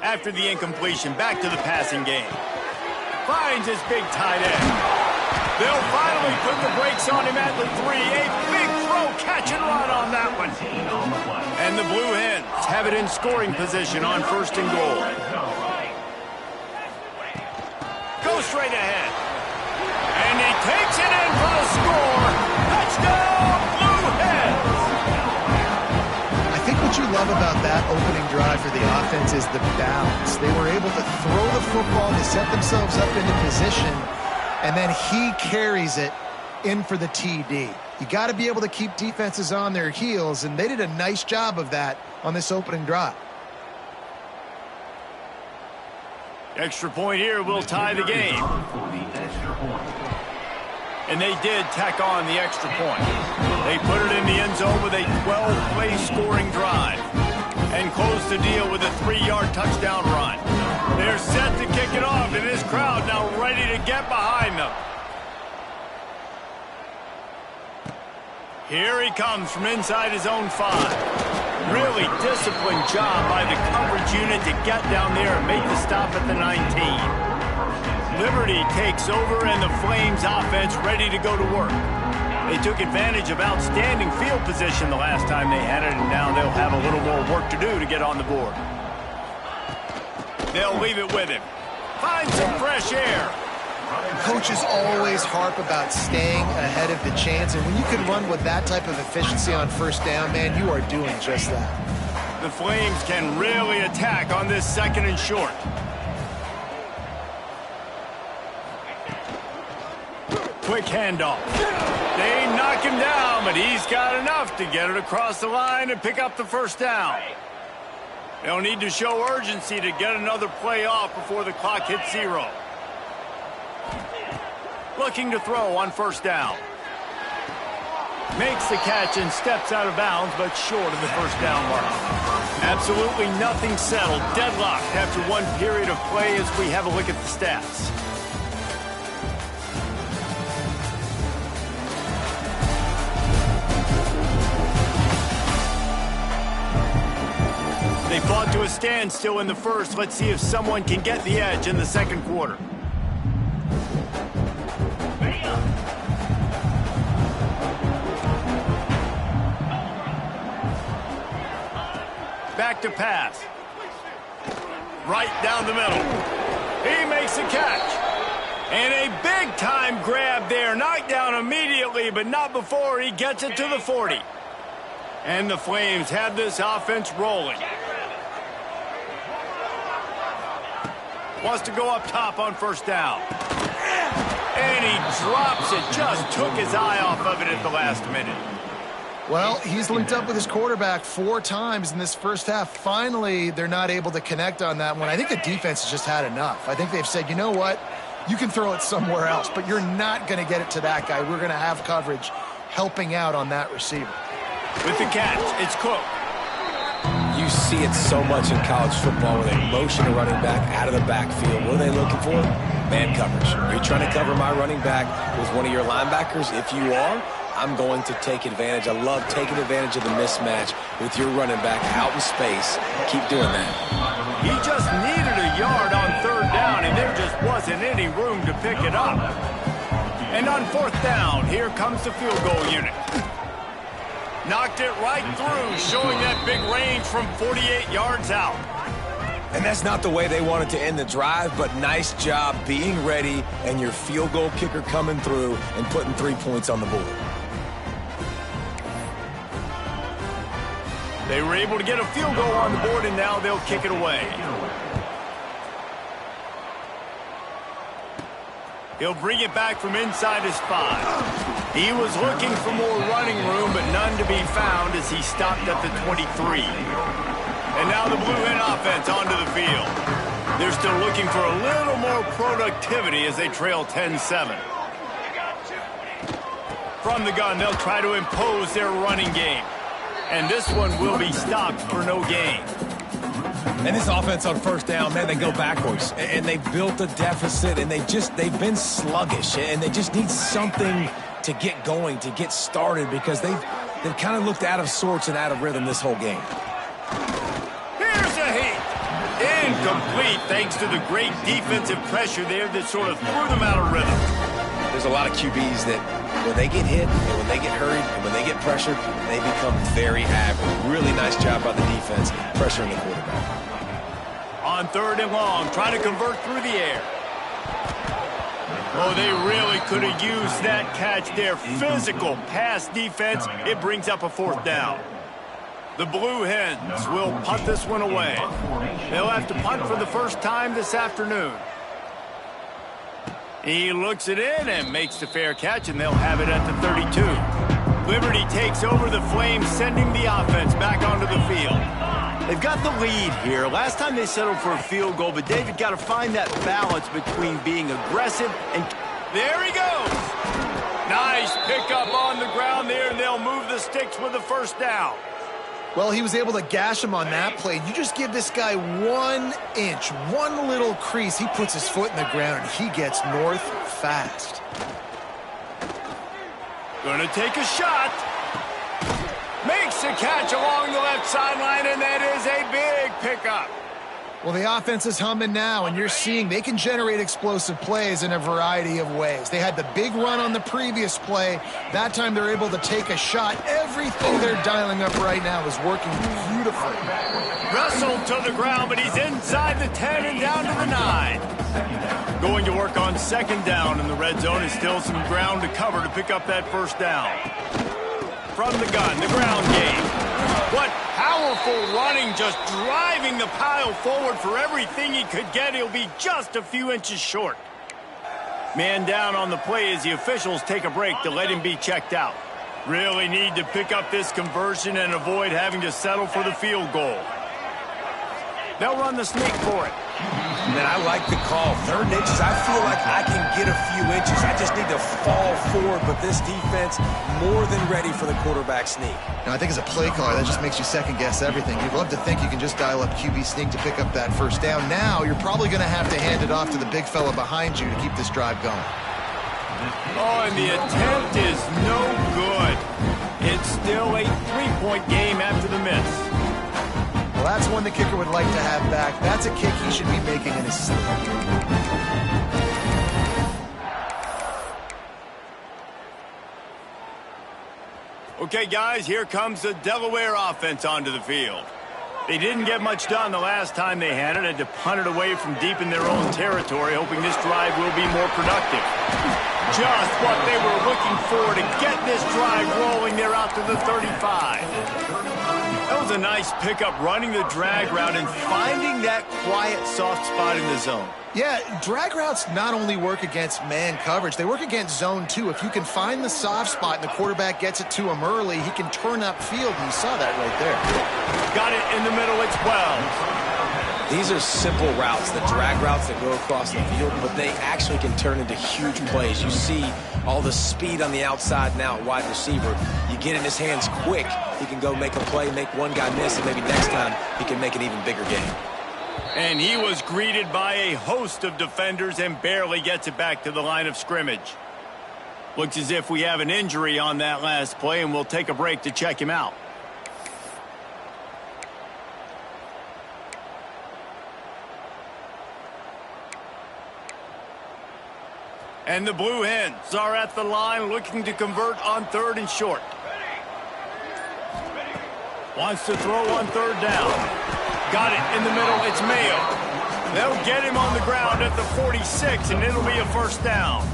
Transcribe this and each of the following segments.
After the incompletion, back to the passing game. Finds his big tight end. They'll finally put the brakes on him at the 3. A big throw, catch and run on that one. And the Blue Hens have it in scoring position on 1st and goal. Go straight ahead. And he takes it in for the score. Touchdown, Blue Hens! I think what you love about that opening drive for the offense is the balance. They were able to throw the football to set themselves up into position, and then he carries it in for the TD. You got to be able to keep defenses on their heels, and they did a nice job of that on this opening drive. Extra point here will tie the game. And they did tack on the extra point. They put it in the end zone with a 12-play scoring drive and close the deal with a 3-yard touchdown run. They're set to kick it off, and this crowd now ready to get behind them. Here he comes from inside his own 5. Really disciplined job by the coverage unit to get down there and make the stop at the 19. Liberty takes over, and the Flames offense ready to go to work. They took advantage of outstanding field position the last time they had it, and now they'll have a little more work to do to get on the board. They'll leave it with him. Find some fresh air. Coaches always harp about staying ahead of the chance, and when you can run with that type of efficiency on 1st down, man, you are doing just that. The Flames can really attack on this 2nd and short. Quick handoff. They knock him down, but he's got enough to get it across the line and pick up the 1st down. They'll need to show urgency to get another play off before the clock hits 0. Looking to throw on 1st down. Makes the catch and steps out of bounds, but short of the 1st down mark. Absolutely nothing settled. Deadlocked after one period of play as we have a look at the stats. They fought to a standstill in the 1st. Let's see if someone can get the edge in the 2nd quarter. Back to pass. Right down the middle. He makes a catch. And a big-time grab there. Knocked down immediately, but not before he gets it to the 40. And the Flames have this offense rolling. Wants to go up top on 1st down. And he drops it. Just took his eye off of it at the last minute. Well, he's linked up with his quarterback 4 times in this 1st half. Finally, they're not able to connect on that one. I think the defense has just had enough. I think they've said, you know what? You can throw it somewhere else, but you're not going to get it to that guy. We're going to have coverage helping out on that receiver. With the catch, it's Cook. You see it so much in college football where they motion a running back out of the backfield. What are they looking for? Man coverage. Are you trying to cover my running back with one of your linebackers? If you are, I'm going to take advantage. I love taking advantage of the mismatch with your running back out in space. Keep doing that. He just needed a yard on 3rd down, and there just wasn't any room to pick it up. And on 4th down, here comes the field goal unit. Knocked it right through, showing that big range from 48 yards out. And that's not the way they wanted to end the drive, but nice job being ready and your field goal kicker coming through and putting 3 points on the board. They were able to get a field goal on the board, and now they'll kick it away. He'll bring it back from inside his 5. He was looking for more running room, but none to be found as he stopped at the 23. And now the Blue Hen offense onto the field. They're still looking for a little more productivity as they trail 10-7. From the gun, they'll try to impose their running game. And this one will be stopped for no gain. And this offense on 1st down, man, they go backwards. And they built a deficit, and they've been sluggish. And they just need something to get going, to get started, because they've kind of looked out of sorts and out of rhythm this whole game. Here's a heat. In incomplete thanks to the great defensive pressure there that sort of threw them out of rhythm. There's a lot of QBs that when they get hit and when they get hurried and when they get pressured, they become very average. Really nice job by the defense pressuring the quarterback. On 3rd and long, trying to convert through the air. Oh, they really could have used that catch there. Physical pass defense. It brings up a 4th down. The Blue Hens will punt this one away. They'll have to punt for the first time this afternoon. He looks it in and makes the fair catch, and they'll have it at the 32. Liberty takes over the Flames, sending the offense back onto the field. They've got the lead here. Last time they settled for a field goal, but David got to find that balance between being aggressive and... There he goes! Nice pickup on the ground there, and they'll move the sticks with the 1st down. Well, he was able to gash him on that play. You just give this guy 1 inch, one little crease. He puts his foot in the ground, and he gets north fast. Gonna take a shot. Makes a catch along the left sideline, and that is a big pickup. Well, the offense is humming now, and you're seeing they can generate explosive plays in a variety of ways. They had the big run on the previous play. That time they're able to take a shot. Everything they're dialing up right now is working beautifully. Wrestled to the ground, but he's inside the 10 and down to the 9. Going to work on 2nd down in the red zone. Is still some ground to cover to pick up that 1st down. From the gun, the ground game. What powerful running, just driving the pile forward for everything he could get. He'll be just a few inches short. Man down on the play as the officials take a break to let him be checked out. Really need to pick up this conversion and avoid having to settle for the field goal. They'll run the sneak for it. Man, I like the call. 3rd inches, I feel like I can get a few inches. I just need to fall forward, but this defense more than ready for the quarterback sneak. Now, I think as a play caller, that just makes you second-guess everything. You'd love to think you can just dial up QB sneak to pick up that 1st down. Now, you're probably going to have to hand it off to the big fella behind you to keep this drive going. Oh, and the attempt is no good. It's still a 3-point game after the miss. Well, that's one the kicker would like to have back. That's a kick he should be making in his sleep. Okay, guys, here comes the Delaware offense onto the field. They didn't get much done the last time they had to punt it away from deep in their own territory, hoping this drive will be more productive. Just what they were looking for to get this drive rolling there out to the 35. That was a nice pickup, running the drag route and finding that quiet, soft spot in the zone. Yeah, drag routes not only work against man coverage, they work against zone too. If you can find the soft spot and the quarterback gets it to him early, he can turn upfield, and you saw that right there. Got it in the middle, it's 12. These are simple routes, the drag routes that go across the field, but they actually can turn into huge plays. You see all the speed on the outside now at wide receiver. You get in his hands quick, he can go make a play, make one guy miss, and maybe next time he can make an even bigger game. And he was greeted by a host of defenders and barely gets it back to the line of scrimmage. Looks as if we have an injury on that last play, and we'll take a break to check him out. And the Blue Hens are at the line looking to convert on 3rd and short. Wants to throw on 3rd down. Got it in the middle. It's Mayo. They'll get him on the ground at the 46, and it'll be a 1st down.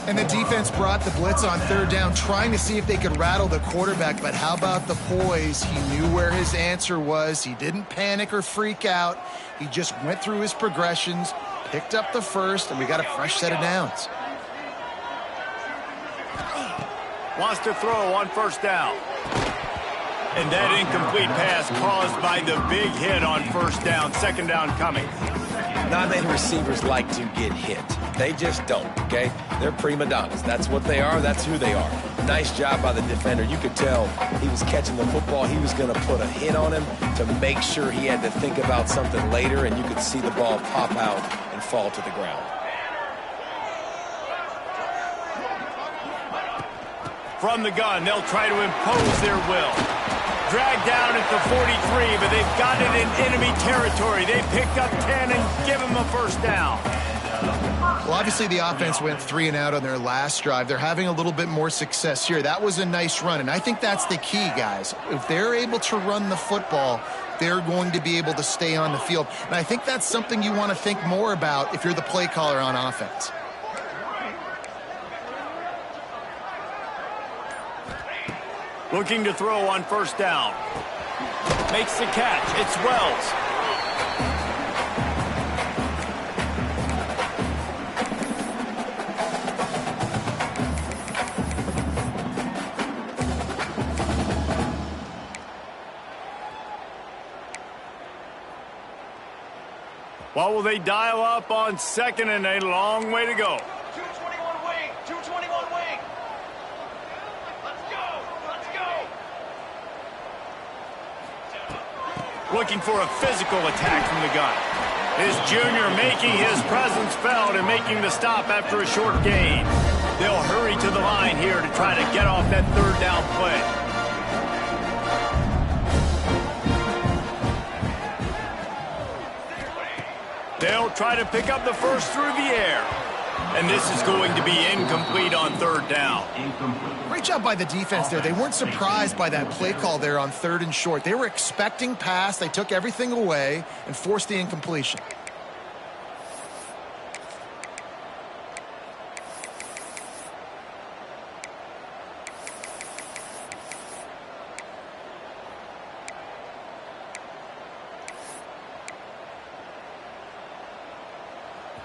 And the defense brought the blitz on 3rd down, trying to see if they could rattle the quarterback. But how about the poise? He knew where his answer was. He didn't panic or freak out. He just went through his progressions, picked up the 1st, and we got a fresh set of downs. Wants to throw on 1st down. And that incomplete pass caused by the big hit on 1st down. 2nd down coming. Not many receivers like to get hit. They just don't, okay? They're prima donnas. That's what they are. That's who they are. Nice job by the defender. You could tell he was catching the football. He was going to put a hit on him to make sure he had to think about something later, and you could see the ball pop out and fall to the ground. From the gun, they'll try to impose their will. Dragged down at the 43, but they've got it in enemy territory. They picked up 10 and give them a first down. Well, obviously the offense went 3 and out on their last drive. They're having a little bit more success here. That was a nice run, and I think that's the key, guys. If they're able to run the football, they're going to be able to stay on the field. And I think that's something you want to think more about if you're the play caller on offense. Looking to throw on first down. Makes the catch. It's Wells. What will they dial up on second and a long way to go? 221 wing, 221 wing. Let's go, let's go. Looking for a physical attack from the gun. His junior making his presence felt and making the stop after a short gain. They'll hurry to the line here to try to get off that third down play. They'll try to pick up the first through the air. And this is going to be incomplete on third down. Great job by the defense there. They weren't surprised by that play call there on 3rd and short. They were expecting pass. They took everything away and forced the incompletion.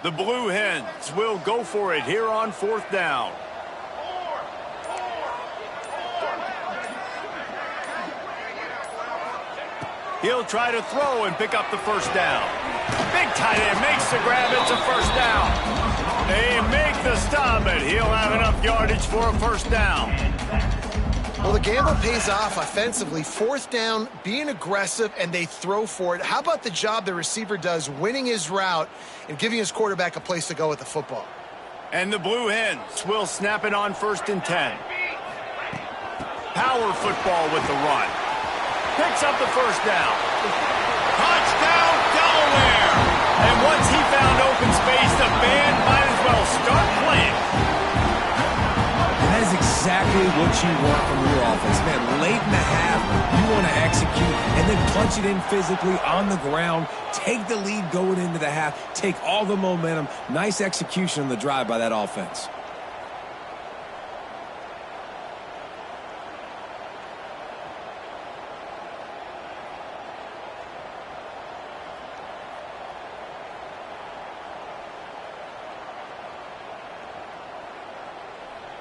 The Blue Hens will go for it here on 4th down. He'll try to throw and pick up the first down. Big tight end makes the grab. It's a first down. They make the stop, but he'll have enough yardage for a first down. Well, the gamble pays off offensively. 4th down, being aggressive, and they throw for it. How about the job the receiver does winning his route and giving his quarterback a place to go with the football? And the Blue Hens will snap it on 1st and 10. Power football with the run. Picks up the first down. Touchdown, Delaware! And once he found open space, the band might as well start playing. That is exactly what you want from your offense, man. Late in the half, you want to execute and then punch it in physically on the ground. Take the lead going into the half. Take all the momentum. Nice execution on the drive by that offense.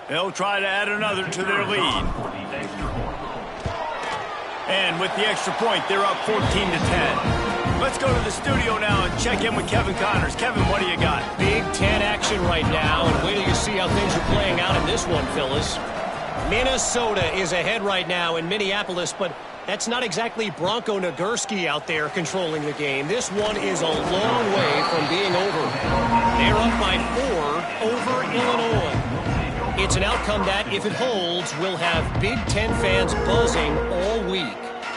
They'll try to add another to their lead. And with the extra point, they're up 14 to 10. Let's go to the studio now and check in with Kevin Connors. Kevin, what do you got? Big Ten action right now, and wait till you see how things are playing out in this one, Phyllis. Minnesota is ahead right now in Minneapolis, but that's not exactly Bronco Nagurski out there controlling the game. This one is a long way from being over. They're up by 4 over Illinois. It's an outcome that, if it holds, will have Big Ten fans buzzing all week.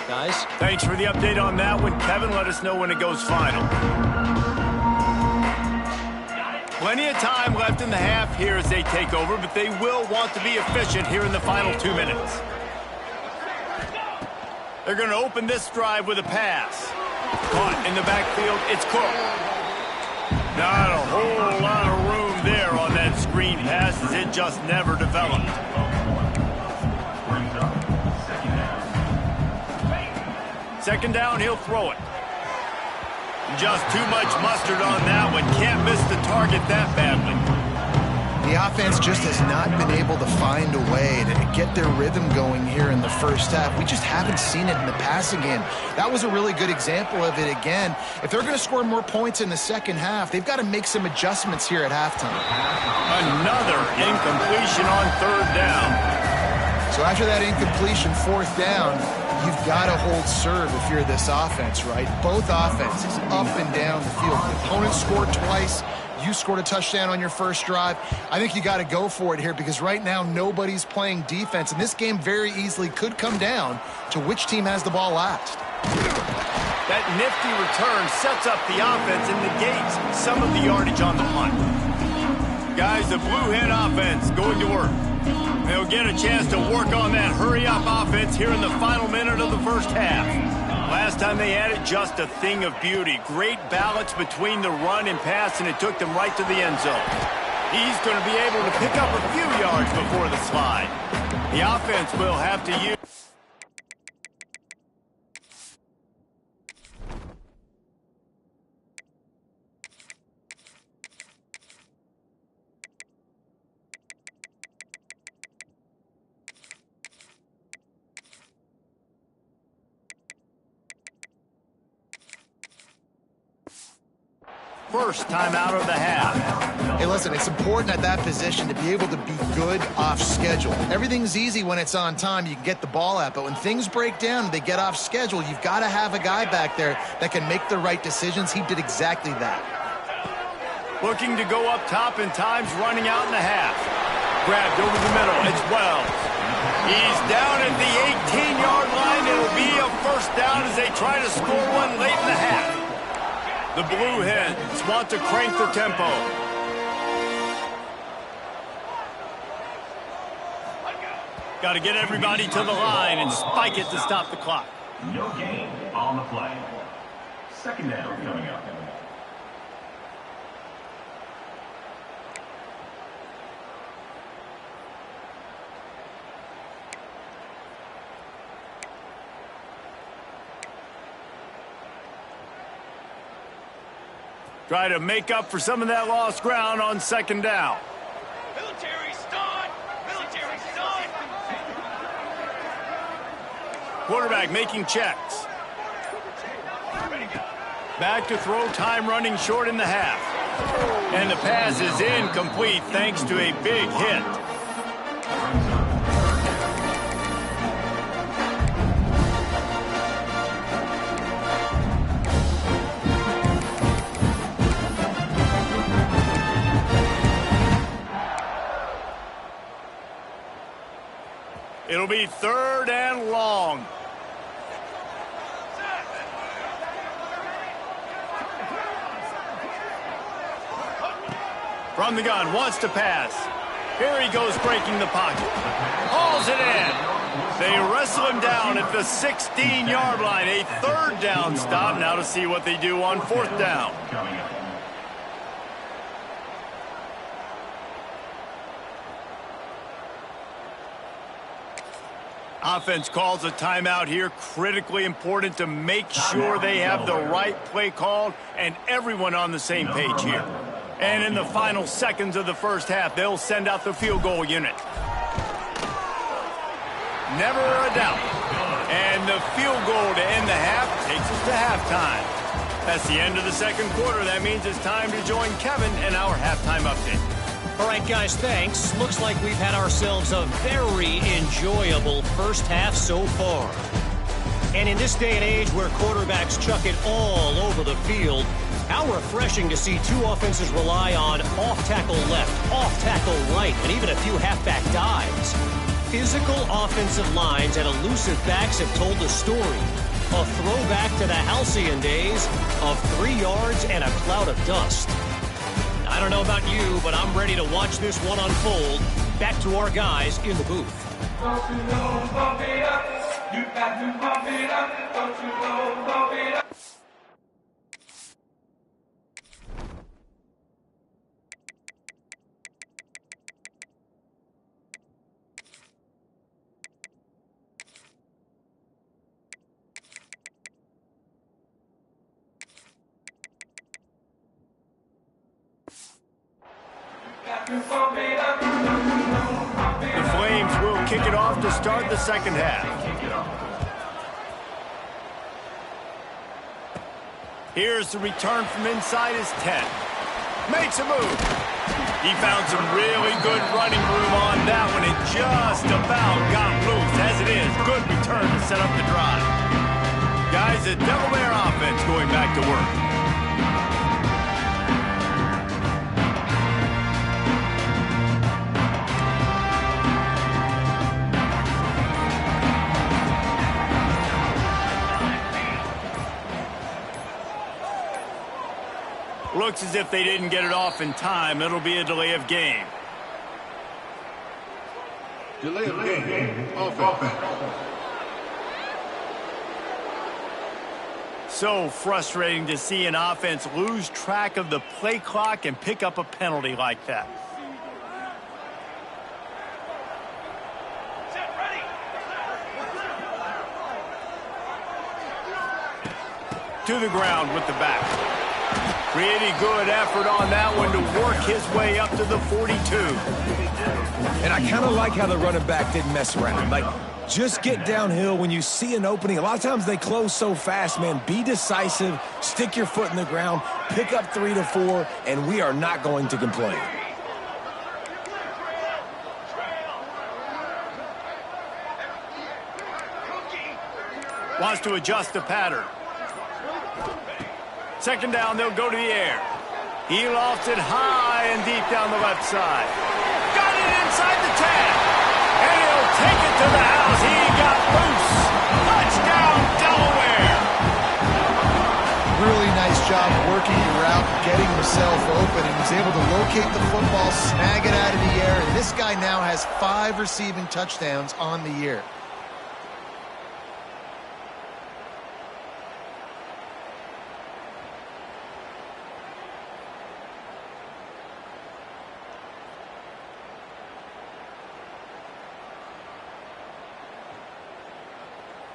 Guys? Thanks for the update on that one, Kevin. Let us know when it goes final. Plenty of time left in the half here as they take over, but they will want to be efficient here in the final 2 minutes. They're going to open this drive with a pass. Caught in the backfield, it's Cook. Not a whole lot of room there on that screen pass as it just never developed. Second down, he'll throw it. Just too much mustard on that one. Can't miss the target that badly. The offense just has not been able to find a way to get their rhythm going here in the first half. We just haven't seen it in the passing game. That was a really good example of it again. If they're going to score more points in the second half, they've got to make some adjustments here at halftime. Another incompletion on 3rd down. So after that incompletion, 4th down, you've got to hold serve if you're this offense, right? Both offenses up and down the field. The opponent scored twice. You scored a touchdown on your first drive. I think you got to go for it here because right now nobody's playing defense, and this game very easily could come down to which team has the ball last. That nifty return sets up the offense and negates some of the yardage on the punt. Guys, the Blue Hen offense going to work. They'll get a chance to work on that hurry-up offense here in the final minute of the first half. Last time they had it, just a thing of beauty. Great balance between the run and pass, and it took them right to the end zone. He's going to be able to pick up a few yards before the slide. The offense will have to use... First time out of the half. Hey, listen, it's important at that position to be able to be good off schedule. Everything's easy when it's on time. You can get the ball out, but when things break down and they get off schedule, you've got to have a guy back there that can make the right decisions. He did exactly that. Looking to go up top in times, running out in the half. Grabbed over the middle. It's Wells. He's down at the 18-yard line. It'll be a first down as they try to score one late in the half. The Blue Hens want to crank their tempo. Got to get everybody to the line and spike it to stop the clock. No gain on the play. Second down coming up. Try to make up for some of that lost ground on second down. Military start! Military start! Quarterback making checks. Back to throw, time running short in the half. And the pass is incomplete thanks to a big hit. It'll be third and long. From the gun, wants to pass. Here he goes breaking the pocket. Hauls it in. They wrestle him down at the 16-yard line. A third down stop. Now to see what they do on fourth down. Offense calls a timeout here. Critically important to make sure they have the right play called and everyone on the same page here. And in the final seconds of the first half, they'll send out the field goal unit. Never a doubt. And the field goal to end the half takes us to halftime. That's the end of the second quarter. That means it's time to join Kevin in our halftime update. All right, guys, thanks. Looks like we've had ourselves a very enjoyable first half so far. And in this day and age where quarterbacks chuck it all over the field, how refreshing to see two offenses rely on off-tackle left, off-tackle right, and even a few halfback dives. Physical offensive lines and elusive backs have told the story. A throwback to the halcyon days of 3 yards and a cloud of dust. I don't know about you, but I'm ready to watch this one unfold. Back to our guys in the booth. Don't you know, bump it up. You got to bump it up. Don't you know, bump it up. The Flames will kick it off to start the second half. Here's the return from inside his 10. Makes a move. He found some really good running room on that one. It just about got loose. As it is, good return to set up the drive. Guys, the Devil Bear offense going back to work. Looks as if they didn't get it off in time. It'll be a delay of game. Delay of game. Offense. So frustrating to see an offense lose track of the play clock and pick up a penalty like that. To the ground with the back. Pretty good effort on that one to work his way up to the 42. And I kind of like how the running back didn't mess around. Like, just get downhill when you see an opening. A lot of times they close so fast, man. Be decisive, stick your foot in the ground, pick up 3 to 4, and we are not going to complain. Wants to adjust the pattern. Second down, they'll go to the air. He lofts it high and deep down the left side. Got it inside the 10. And he'll take it to the house. He got loose. Touchdown, Delaware. Really nice job working your route, getting himself open. He was able to locate the football, snag it out of the air, and this guy now has 5 receiving touchdowns on the year.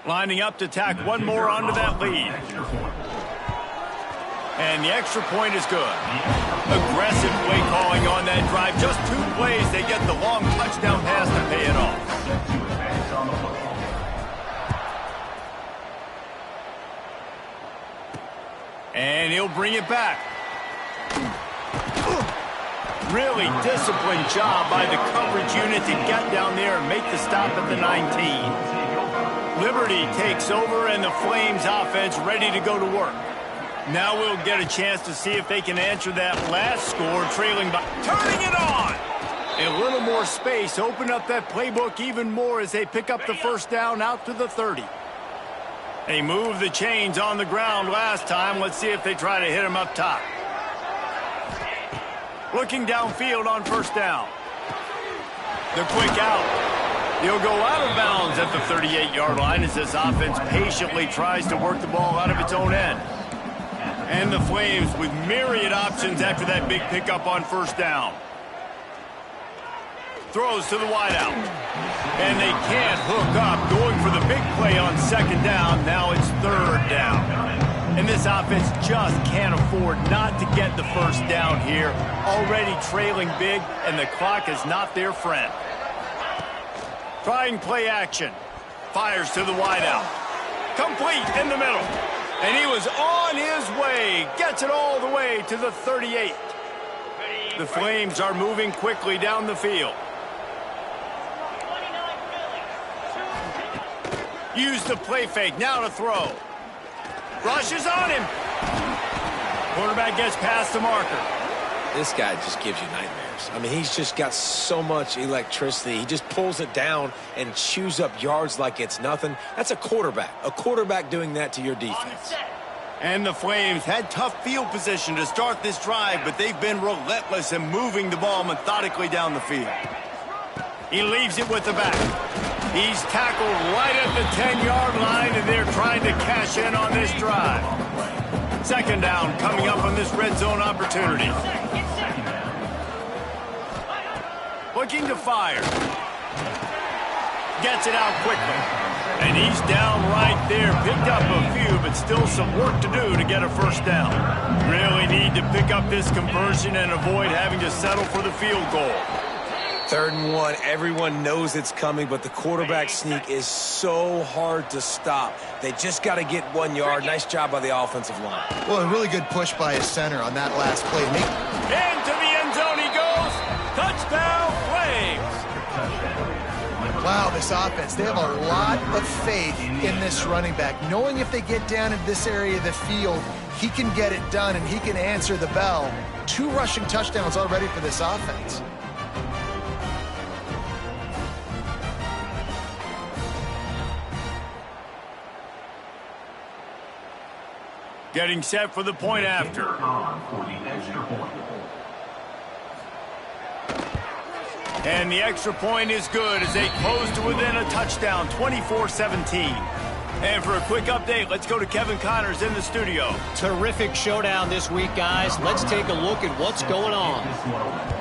Lining up to tack one more onto that lead. And the extra point is good. Aggressive play calling on that drive. Just 2 plays, they get the long touchdown pass to pay it off. And he'll bring it back. Really disciplined job by the coverage unit to get down there and make the stop at the 19. Liberty takes over, and the Flames offense ready to go to work. Now we'll get a chance to see if they can answer that last score, trailing by turning it on. A little more space, open up that playbook even more as they pick up the first down out to the 30. They moved the chains on the ground last time. Let's see if they try to hit him up top. Looking downfield on first down. The quick out. He'll go out of bounds at the 38-yard line as this offense patiently tries to work the ball out of its own end. And the Flames with myriad options after that big pickup on first down. Throws to the wideout. And they can't hook up. Going for the big play on second down. Now it's third down. And this offense just can't afford not to get the first down here. Already trailing big, and the clock is not their friend. Trying play action. Fires to the wideout. Complete in the middle. And he was on his way. Gets it all the way to the 38. The Flames are moving quickly down the field. Use the play fake. Now to throw. Rushes on him. Quarterback gets past the marker. This guy just gives you nightmares. I mean, he's just got so much electricity. He just pulls it down and chews up yards like it's nothing. That's a quarterback. A quarterback doing that to your defense. And the Flames had tough field position to start this drive, but they've been relentless in moving the ball methodically down the field. He leaves it with the back. He's tackled right at the 10-yard line, and they're trying to cash in on this drive. Second down coming up on this red zone opportunity. Looking to fire. Gets it out quickly. And he's down right there. Picked up a few, but still some work to do to get a first down. Really need to pick up this conversion and avoid having to settle for the field goal. 3rd and 1. Everyone knows it's coming, but the quarterback sneak is so hard to stop. They just got to get 1 yard. Nice job by the offensive line. Well, a really good push by his center on that last play. Into the end zone he goes. Touchdown, Flames. Wow, this offense, they have a lot of faith in this running back. Knowing if they get down in this area of the field, he can get it done and he can answer the bell. 2 rushing touchdowns already for this offense. Getting set for the point after. For the extra point. And the extra point is good as they close to within a touchdown, 24-17. And for a quick update, let's go to Kevin Connors in the studio. Terrific showdown this week, guys. Let's take a look at what's going on.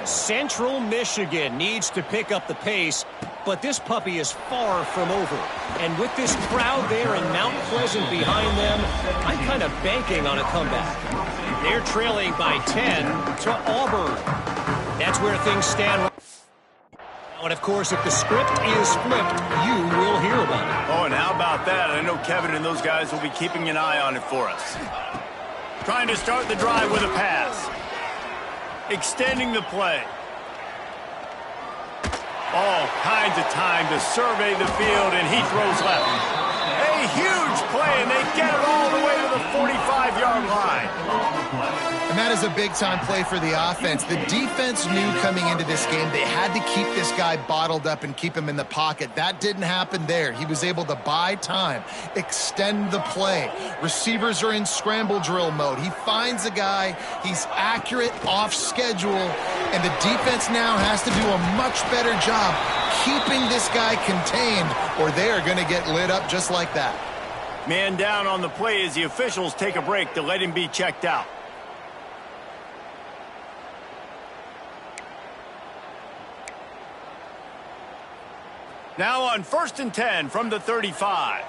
Central Michigan needs to pick up the pace, but this puppy is far from over. And with this crowd there in Mount Pleasant behind them, I'm kind of banking on a comeback. They're trailing by 10 to Auburn. That's where things stand. And, of course, if the script is flipped, you will hear about it. Oh, and how about that? I know Kevin and those guys will be keeping an eye on it for us. Trying to start the drive with a pass. Extending the play. All kinds of time to survey the field, and he throws left. A huge play, and they get it all the way to the 45-yard line. And that is a big-time play for the offense. The defense knew coming into this game they had to keep this guy bottled up and keep him in the pocket. That didn't happen there. He was able to buy time, extend the play. Receivers are in scramble drill mode. He finds a guy. He's accurate, off schedule, and the defense now has to do a much better job keeping this guy contained, or they are going to get lit up just like that. Man down on the play as the officials take a break to let him be checked out. Now on 1st and 10 from the 35.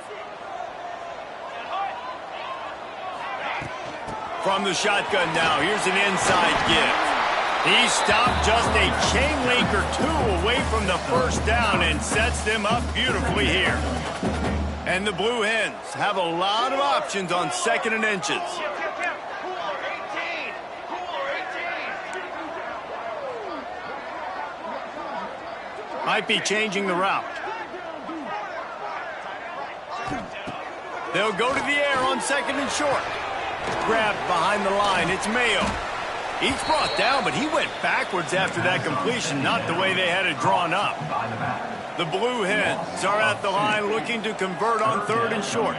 From the shotgun now, here's an inside give. He stopped just a chain link or two away from the first down and sets them up beautifully here. And the Blue Hens have a lot of options on 2nd and inches. Might be changing the route. They'll go to the air on 2nd and short. Grabbed behind the line. It's Mayo. He's brought down, but he went backwards after that completion, not the way they had it drawn up. The Blue Hens are at the line looking to convert on 3rd and short.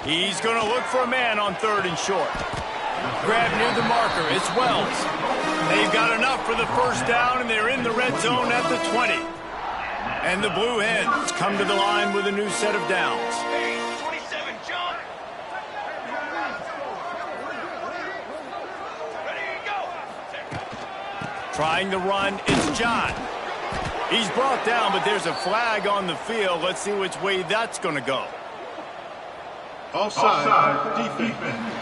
He's going to look for a man on 3rd and short. Grab near the marker. It's Wells. They've got enough for the first down, and they're in the red zone at the 20. And the Blue Hens come to the line with a new set of downs. 27, John. Ready to go. Trying to run, it's John. He's brought down, but there's a flag on the field. Let's see which way that's going to go. Offside, defense.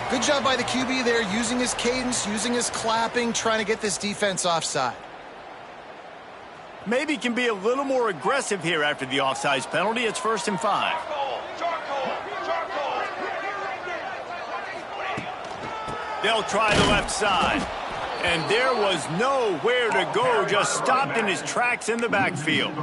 Good job by the QB there, using his cadence, using his clapping, trying to get this defense offside. Maybe can be a little more aggressive here after the offsides penalty. It's 1st and 5. They'll try the left side. And there was nowhere to go, just stopped in his tracks in the backfield.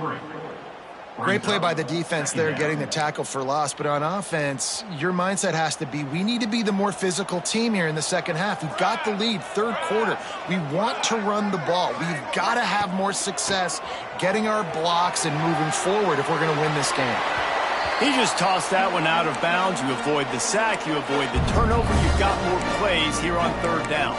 Great play by the defense there, getting the tackle for loss. But on offense, your mindset has to be, we need to be the more physical team here in the second half. We've got the lead, 3rd quarter. We want to run the ball. We've got to have more success getting our blocks and moving forward if we're going to win this game. He just tossed that one out of bounds. You avoid the sack, you avoid the turnover. You've got more plays here on 3rd down.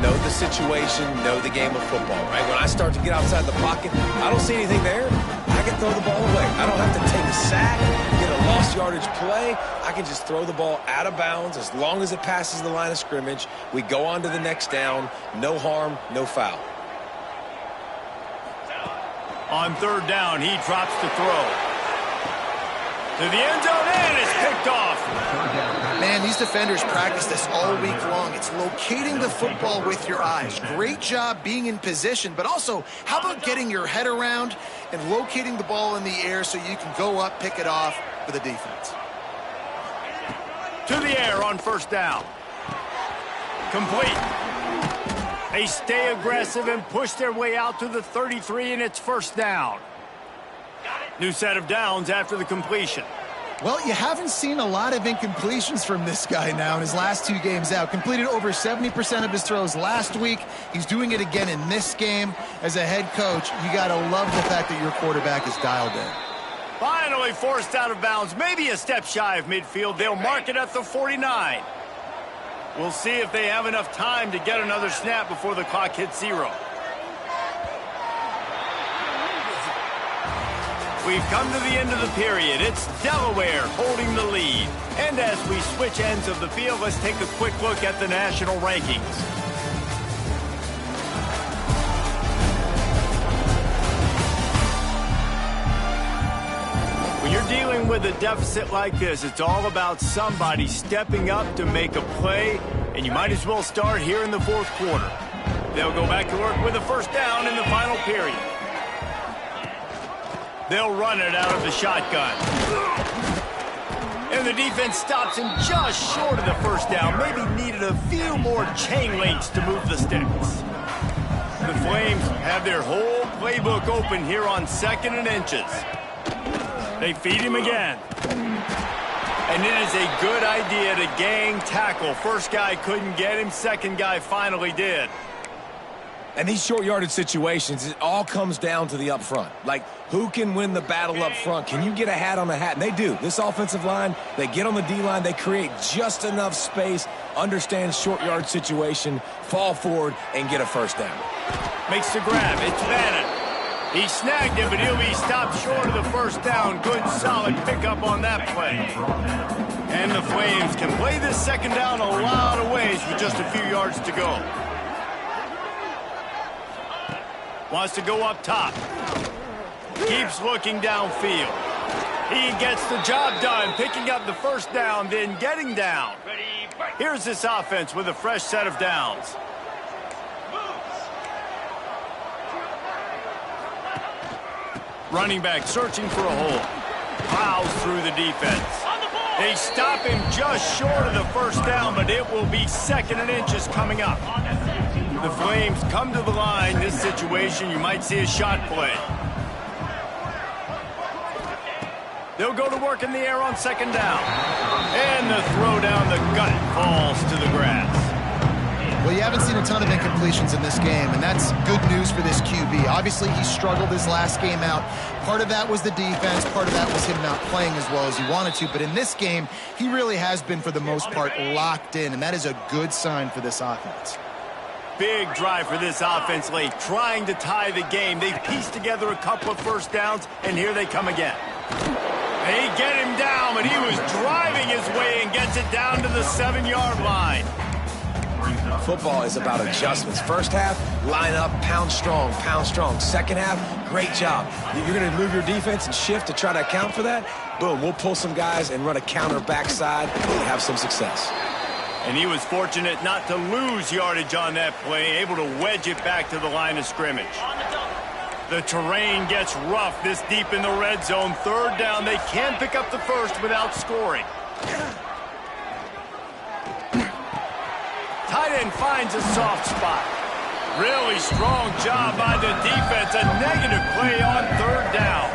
Know the situation, know the game of football, right? When I start to get outside the pocket, I don't see anything there. I can throw the ball away. I don't have to take a sack, get a lost yardage play. I can just throw the ball out of bounds as long as it passes the line of scrimmage. We go on to the next down. No harm, no foul. On 3rd down, he drops the throw. To the end zone, and it's picked off. Man, these defenders practice this all week long. It's locating the football with your eyes. Great job being in position, but also, how about getting your head around and locating the ball in the air so you can go up, pick it off for the defense. To the air on 1st down. Complete. They stay aggressive and push their way out to the 33, and it's 1st down. New set of downs after the completion. Well, you haven't seen a lot of incompletions from this guy now in his last 2 games out. Completed over 70% of his throws last week. He's doing it again in this game. As a head coach, you got to love the fact that your quarterback is dialed in. Finally forced out of bounds, maybe a step shy of midfield. They'll mark it at the 49. We'll see if they have enough time to get another snap before the clock hits 0. We've come to the end of the period. It's Delaware holding the lead. And as we switch ends of the field, let's take a quick look at the national rankings. When you're dealing with a deficit like this, it's all about somebody stepping up to make a play, and you might as well start here in the 4th quarter. They'll go back to work with a first down in the final period. They'll run it out of the shotgun. And the defense stops him just short of the first down. Maybe needed a few more chain links to move the sticks. The Flames have their whole playbook open here on 2nd and inches. They feed him again. And it is a good idea to gang tackle. First guy couldn't get him. Second guy finally did. And these short yardage situations, it all comes down to the up front. Like, who can win the battle up front? Can you get a hat on the hat? And they do. This offensive line, they get on the D-line, they create just enough space, understand short yard situation, fall forward, and get a first down. Makes the grab. It's Bannon. He snagged it, but he'll be stopped short of the first down. Good, solid pickup on that play. And the Flames can play this second down a lot of ways with just a few yards to go. Wants to go up top. Keeps looking downfield. He gets the job done, picking up the first down, then getting down. Here's this offense with a fresh set of downs. Running back searching for a hole. Plows through the defense. They stop him just short of the first down, but it will be 2nd and inches coming up. The Flames come to the line. This situation, you might see a shot play. They'll go to work in the air on 2nd down. And the throw down the gut falls to the grass. Well, you haven't seen a ton of incompletions in this game, and that's good news for this QB. Obviously, he struggled his last game out. Part of that was the defense. Part of that was him not playing as well as he wanted to. But in this game, he really has been, for the most part, locked in, and that is a good sign for this offense. Big drive for this offense late, trying to tie the game. They've pieced together a couple of first downs, and here they come again. They get him down, but he was driving his way and gets it down to the 7-yard line. Football is about adjustments. First half, line up, pound strong, pound strong. Second half, great job. You're going to move your defense and shift to try to account for that. Boom, we'll pull some guys and run a counter backside and have some success. And he was fortunate not to lose yardage on that play, able to wedge it back to the line of scrimmage. The terrain gets rough this deep in the red zone. 3rd down, they can pick up the first without scoring. Tight end finds a soft spot. Really strong job by the defense. A negative play on 3rd down.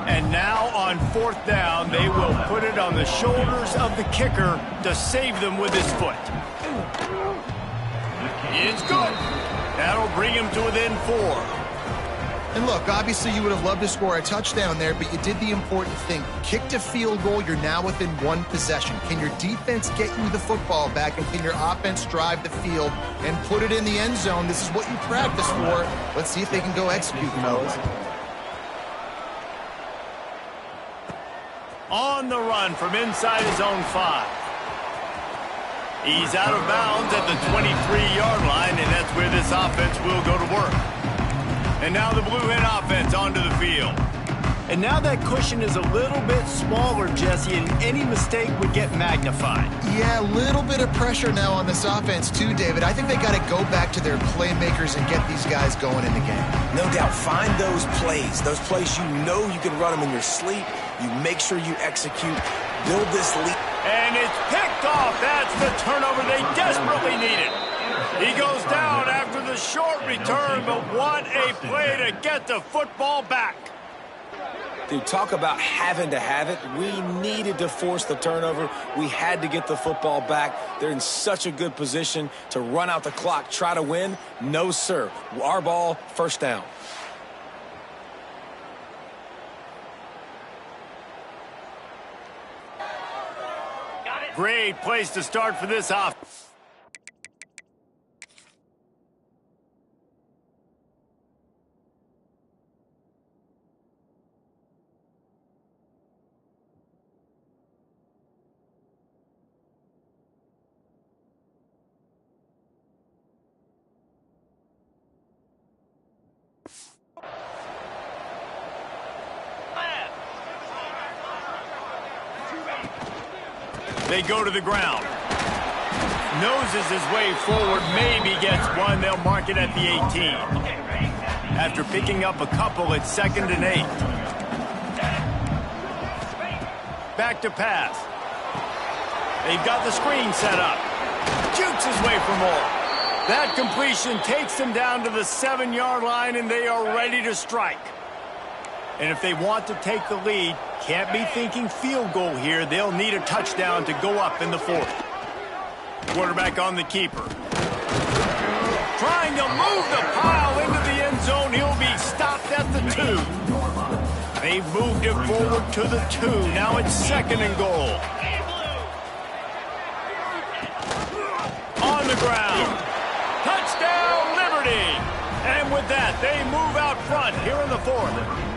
And now on 4th down, they will put it on the shoulders of the kicker to save them with his foot. It's good. That'll bring him to within 4. And look, obviously you would have loved to score a touchdown there, but you did the important thing. Kicked a field goal, you're now within 1 possession. Can your defense get you the football back, and can your offense drive the field and put it in the end zone? This is what you practice for. Let's see if they can go execute, fellas. On the run from inside his own 5. He's out of bounds at the 23-yard line, and that's where this offense will go to work. And now the Blue Hen offense onto the field. And now that cushion is a little bit smaller, Jesse, and any mistake would get magnified. Yeah, a little bit of pressure now on this offense too, David. I think they got to go back to their playmakers and get these guys going in the game. No doubt. Find those plays you know you can run them in your sleep. You make sure you execute. Build this lead. And it's picked off. That's the turnover they desperately needed. He goes down after the short return, but what a play to get the football back. Dude, talk about having to have it. We needed to force the turnover. We had to get the football back. They're in such a good position to run out the clock, try to win. No, sir. Our ball, first down. Great place to start for this offense. They go to the ground. Noses his way forward, maybe gets one. They'll mark it at the 18. After picking up a couple, it's 2nd and 8. Back to pass. They've got the screen set up. Jukes his way for more. That completion takes them down to the 7-yard line, and they are ready to strike. And if they want to take the lead, can't be thinking field goal here. They'll need a touchdown to go up in the 4th. Quarterback on the keeper. Trying to move the pile into the end zone. He'll be stopped at the 2. They've moved it forward to the 2. Now it's 2nd and goal. On the ground. Touchdown, Liberty! And with that, they move out front here in the 4th.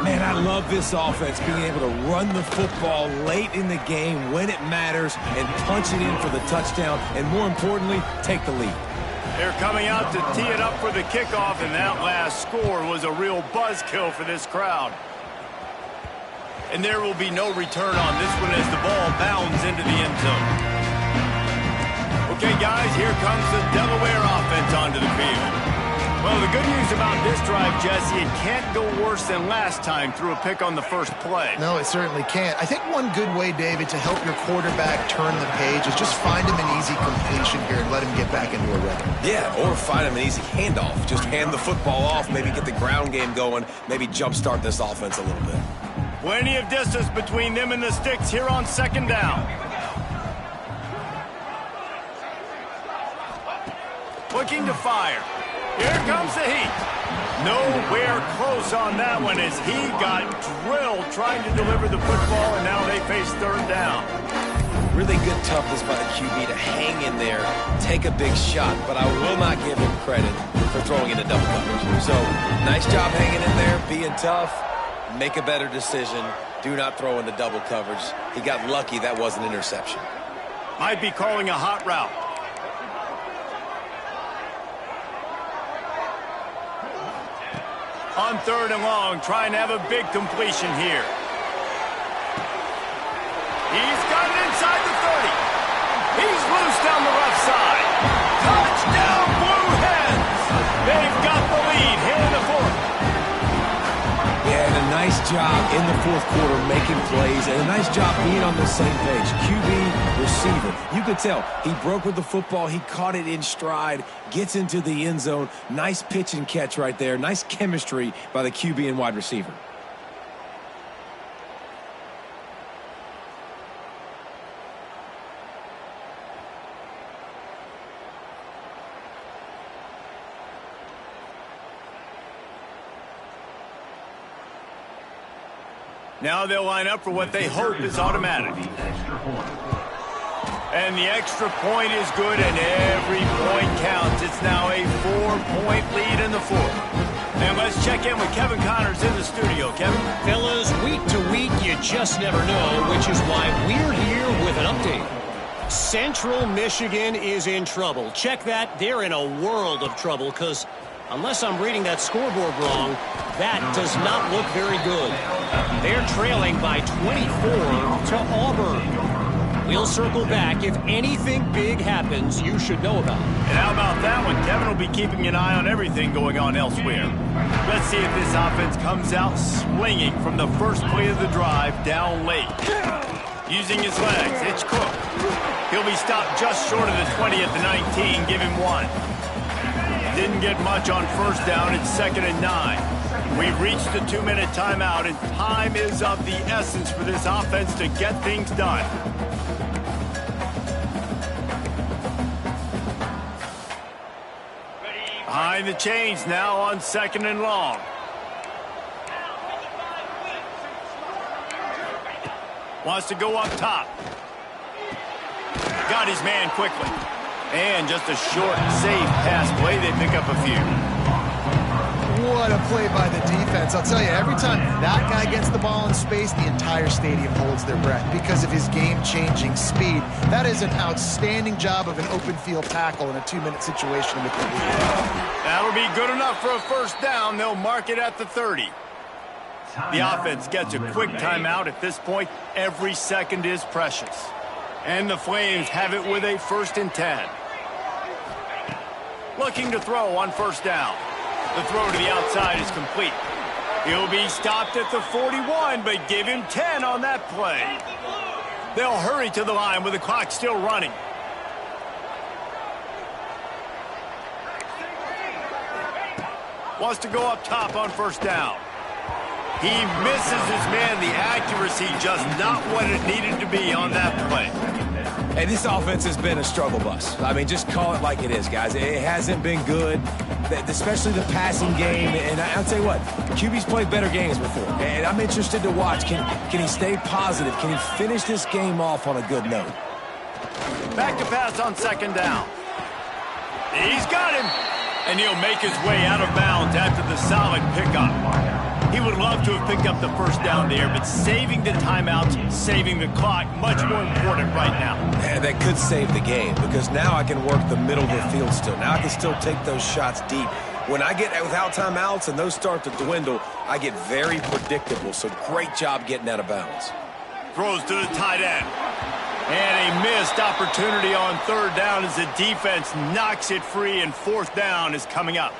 Man, I love this offense, being able to run the football late in the game when it matters and punch it in for the touchdown, and more importantly, take the lead. They're coming out to tee it up for the kickoff, and that last score was a real buzzkill for this crowd. And there will be no return on this one as the ball bounds into the end zone. Okay, guys, here comes the Delaware offense onto the field. Well, the good news about this drive, Jesse, it can't go worse than last time through a pick on the first play. No, it certainly can't. I think one good way, David, to help your quarterback turn the page is just find him an easy completion here and let him get back into a rhythm. Yeah, or find him an easy handoff. Just hand the football off, maybe get the ground game going, maybe jumpstart this offense a little bit. Plenty of distance between them and the sticks here on 2nd down. Looking to fire. Here comes the heat. Nowhere close on that one as he got drilled trying to deliver the football, and now they face 3rd down. Really good toughness by the QB to hang in there, take a big shot, but I will not give him credit for throwing into double coverage. So, nice job hanging in there, being tough, make a better decision, do not throw into double coverage. He got lucky that was an interception. Might be calling a hot route. On 3rd and long, trying to have a big completion here. He's got it inside the 30. He's loose down the left side. Touchdown, Blue Hens! They've got the lead here in the 4th. Yeah, and a nice job in the 4th quarter making plays, and a nice job being on the same page. QB, receiver. You could tell he broke with the football. He caught it in stride, gets into the end zone. Nice pitch and catch right there. Nice chemistry by the QB and wide receiver. Now they'll line up for what they hope is automatic. And the extra point is good, and every point counts. It's now a 4-point lead in the 4th. And let's check in with Kevin Connors in the studio. Kevin? Fellas, week to week, you just never know, which is why we're here with an update. Central Michigan is in trouble. Check that. They're in a world of trouble because unless I'm reading that scoreboard wrong, that does not look very good. They're trailing by 24 to Auburn. We'll circle back. If anything big happens, you should know about it. And how about that one? Kevin will be keeping an eye on everything going on elsewhere. Let's see if this offense comes out swinging from the first play of the drive down late. Using his legs, it's Cook. He'll be stopped just short of the 20 at the 19. Give him 1. Didn't get much on 1st down. It's 2nd and 9. We've reached the 2-minute timeout, and time is of the essence for this offense to get things done. Behind the chains now on 2nd and long. Wants to go up top. Got his man quickly. And just a short, safe pass play. They pick up a few. What a play by the defense. I'll tell you, every time that guy gets the ball in space, the entire stadium holds their breath because of his game-changing speed. That is an outstanding job of an open field tackle in a 2-minute situation with the lead. That'll be good enough for a first down. They'll mark it at the 30. The offense gets a quick timeout. At this point, every second is precious. And the Flames have it with a 1st and 10. Looking to throw on 1st down. The throw to the outside is complete. He'll be stopped at the 41, but give him 10 on that play. They'll hurry to the line with the clock still running. Wants to go up top on 1st down. He misses his man. The accuracy just not what it needed to be on that play. And this offense has been a struggle bus. I mean, just call it like it is, guys. It hasn't been good, especially the passing game. And I'll tell you what, QB's played better games before. And I'm interested to watch. Can he stay positive? Can he finish this game off on a good note? Back to pass on 2nd down. He's got him. And he'll make his way out of bounds after the solid pickup. He would love to have picked up the 1st down there, but saving the timeouts, saving the clock, much more important right now. And that could save the game, because now I can work the middle of the field still. Now I can still take those shots deep. When I get without timeouts and those start to dwindle, I get very predictable. So great job getting out of bounds. Throws to the tight end. And a missed opportunity on 3rd down as the defense knocks it free, and 4th down is coming up.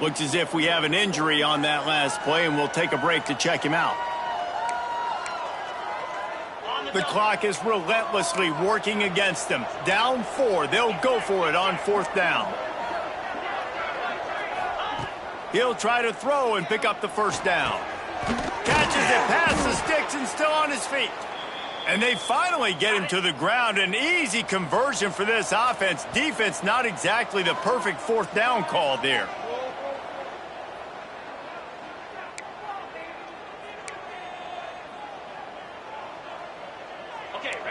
Looks as if we have an injury on that last play, and we'll take a break to check him out. The clock is relentlessly working against them. Down 4. They'll go for it on 4th down. He'll try to throw and pick up the 1st down. Catches it past the sticks and still on his feet. And they finally get him to the ground. An easy conversion for this offense. Defense not exactly the perfect 4th down call there.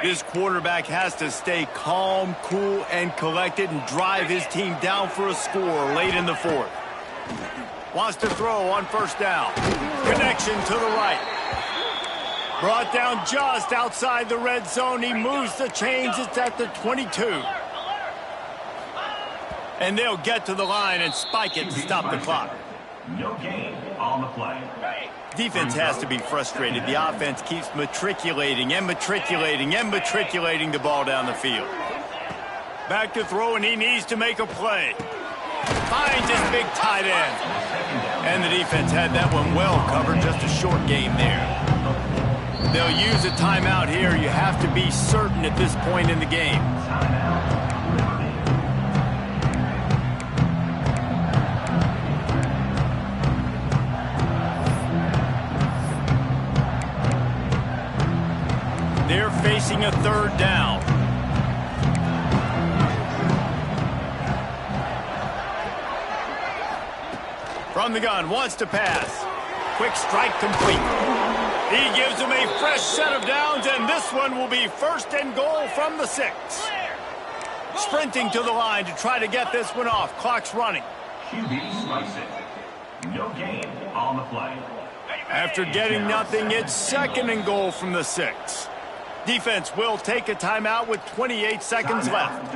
This quarterback has to stay calm, cool, and collected and drive his team down for a score late in the 4th. Wants to throw on 1st down. Connection to the right. Brought down just outside the red zone. He moves the chains. It's at the 22. And they'll get to the line and spike it and stop the clock. No gain on the play. Defense has to be frustrated. The offense keeps matriculating and matriculating and matriculating the ball down the field. Back to throw, and he needs to make a play. Finds his big tight end. And the defense had that one well covered. Just a short game there. They'll use a timeout here. You have to be certain at this point in the game. They're facing a 3rd down. From the gun, wants to pass. Quick strike complete. He gives them a fresh set of downs, and this one will be 1st and goal from the 6. Sprinting to the line to try to get this one off. Clock's running. QB strikes it. No gain on the play. After getting nothing, it's 2nd and goal from the 6. Defense will take a timeout with 28 seconds left.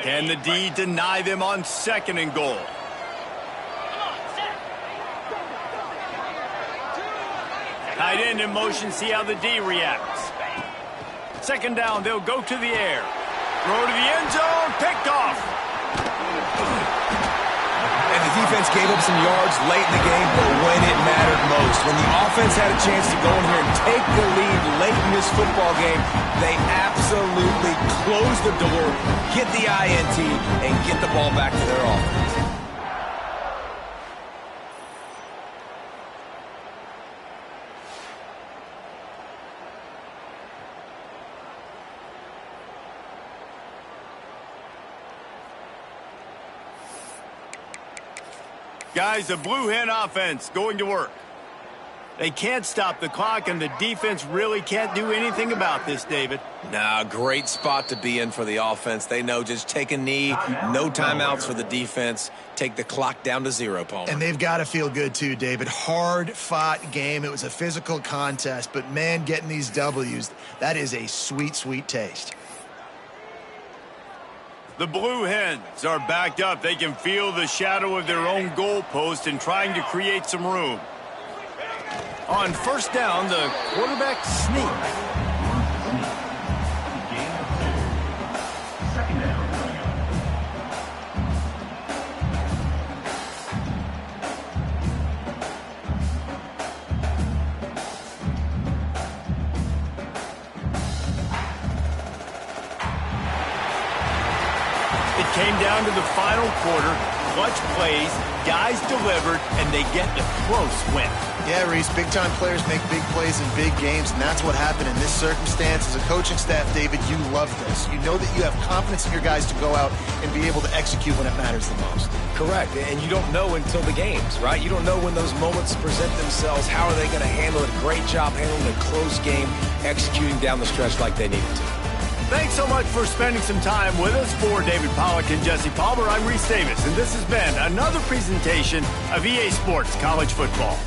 Can the D deny them on 2nd and goal? Tight end in motion, see how the D reacts. 2nd down, they'll go to the air. Throw to the end zone, picked off. And the defense gave up some yards late in the game, but when it mattered most, when the offense had a chance to go in here and take the lead late in this football game, they absolutely closed the door, get the INT, and get the ball back to their offense. Guys, the Blue Hen offense going to work. They can't stop the clock, and the defense really can't do anything about this, David. Nah, great spot to be in for the offense. They know just take a knee, no timeouts for the defense, take the clock down to 0, Palmer. And they've got to feel good too, David. Hard-fought game. It was a physical contest, but man, getting these W's, that is a sweet, sweet taste. The Blue Hens are backed up. They can feel the shadow of their own goalpost and trying to create some room. On first down, the quarterback sneak. Second down coming up. It came down to the final quarter. Clutch plays, guys delivered, and they get the close win. Yeah, Reese, big-time players make big plays in big games, and that's what happened in this circumstance. As a coaching staff, David, you love this. You know that you have confidence in your guys to go out and be able to execute when it matters the most. Correct, and you don't know until the games, right? You don't know when those moments present themselves. How are they going to handle it? Great job handling a close game, executing down the stretch like they needed to. Thanks so much for spending some time with us. For David Pollack and Jesse Palmer, I'm Reese Davis, and this has been another presentation of EA Sports College Football.